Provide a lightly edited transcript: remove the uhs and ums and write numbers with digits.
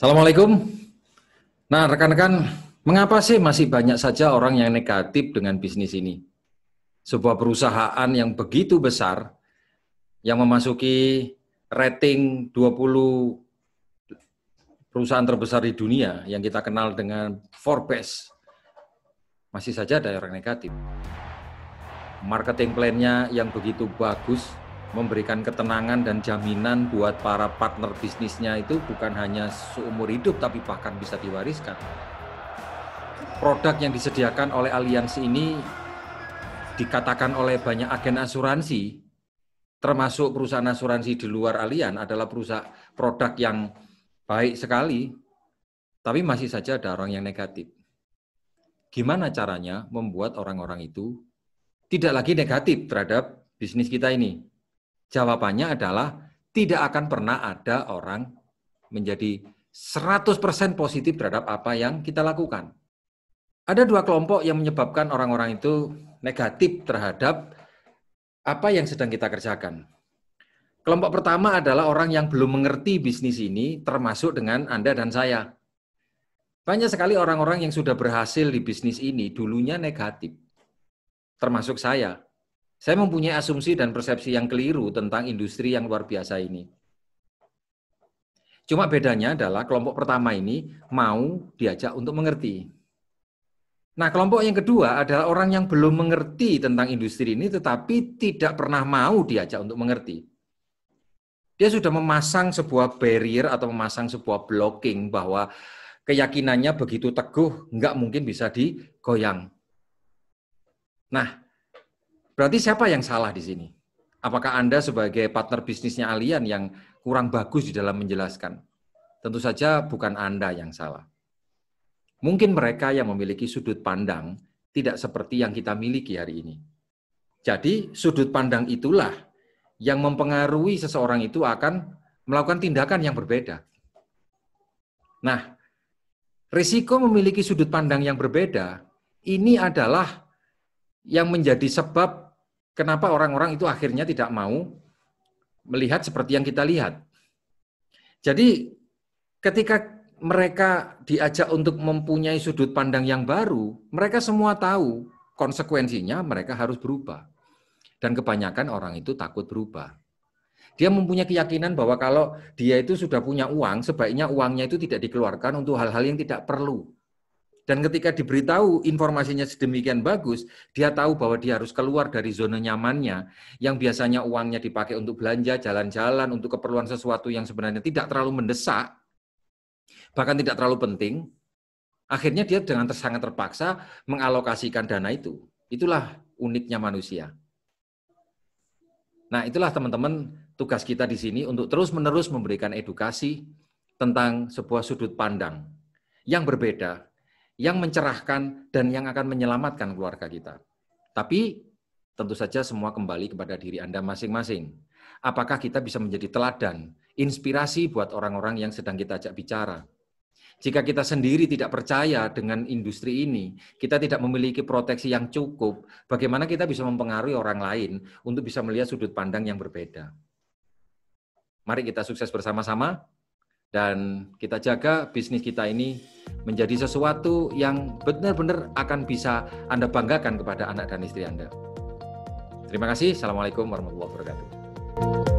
Assalamualaikum. Nah, rekan-rekan, mengapa sih masih banyak saja orang yang negatif dengan bisnis ini? Sebuah perusahaan yang begitu besar, yang memasuki rating 20 perusahaan terbesar di dunia, yang kita kenal dengan Forbes, masih saja ada orang negatif. Marketing plan-nya yang begitu bagus, memberikan ketenangan dan jaminan buat para partner bisnisnya itu bukan hanya seumur hidup, tapi bahkan bisa diwariskan. Produk yang disediakan oleh aliansi ini dikatakan oleh banyak agen asuransi, termasuk perusahaan asuransi di luar Allianz, adalah produk yang baik sekali, tapi masih saja ada orang yang negatif. Gimana caranya membuat orang-orang itu tidak lagi negatif terhadap bisnis kita ini? Jawabannya adalah tidak akan pernah ada orang menjadi 100% positif terhadap apa yang kita lakukan. Ada dua kelompok yang menyebabkan orang-orang itu negatif terhadap apa yang sedang kita kerjakan. Kelompok pertama adalah orang yang belum mengerti bisnis ini, termasuk dengan Anda dan saya. Banyak sekali orang-orang yang sudah berhasil di bisnis ini dulunya negatif, termasuk saya. Saya mempunyai asumsi dan persepsi yang keliru tentang industri yang luar biasa ini. Cuma bedanya adalah kelompok pertama ini mau diajak untuk mengerti. Nah, kelompok yang kedua adalah orang yang belum mengerti tentang industri ini tetapi tidak pernah mau diajak untuk mengerti. Dia sudah memasang sebuah barrier atau memasang sebuah blocking bahwa keyakinannya begitu teguh, nggak mungkin bisa digoyang. Nah, berarti siapa yang salah di sini? Apakah Anda sebagai partner bisnisnya Allianz yang kurang bagus di dalam menjelaskan? Tentu saja bukan Anda yang salah. Mungkin mereka yang memiliki sudut pandang tidak seperti yang kita miliki hari ini. Jadi sudut pandang itulah yang mempengaruhi seseorang itu akan melakukan tindakan yang berbeda. Nah, risiko memiliki sudut pandang yang berbeda ini adalah yang menjadi sebab kenapa orang-orang itu akhirnya tidak mau melihat seperti yang kita lihat. Jadi ketika mereka diajak untuk mempunyai sudut pandang yang baru, mereka semua tahu konsekuensinya mereka harus berubah. Dan kebanyakan orang itu takut berubah. Dia mempunyai keyakinan bahwa kalau dia itu sudah punya uang, sebaiknya uangnya itu tidak dikeluarkan untuk hal-hal yang tidak perlu. Dan ketika diberitahu informasinya sedemikian bagus, dia tahu bahwa dia harus keluar dari zona nyamannya, yang biasanya uangnya dipakai untuk belanja, jalan-jalan, untuk keperluan sesuatu yang sebenarnya tidak terlalu mendesak, bahkan tidak terlalu penting. Akhirnya dia dengan sangat terpaksa mengalokasikan dana itu. Itulah uniknya manusia. Nah, itulah teman-teman tugas kita di sini untuk terus-menerus memberikan edukasi tentang sebuah sudut pandang yang berbeda, yang mencerahkan dan yang akan menyelamatkan keluarga kita. Tapi tentu saja semua kembali kepada diri Anda masing-masing. Apakah kita bisa menjadi teladan, inspirasi buat orang-orang yang sedang kita ajak bicara? Jika kita sendiri tidak percaya dengan industri ini, kita tidak memiliki proteksi yang cukup, bagaimana kita bisa mempengaruhi orang lain untuk bisa melihat sudut pandang yang berbeda? Mari kita sukses bersama-sama. Dan kita jaga bisnis kita ini menjadi sesuatu yang benar-benar akan bisa Anda banggakan kepada anak dan istri Anda. Terima kasih. Assalamualaikum warahmatullahi wabarakatuh.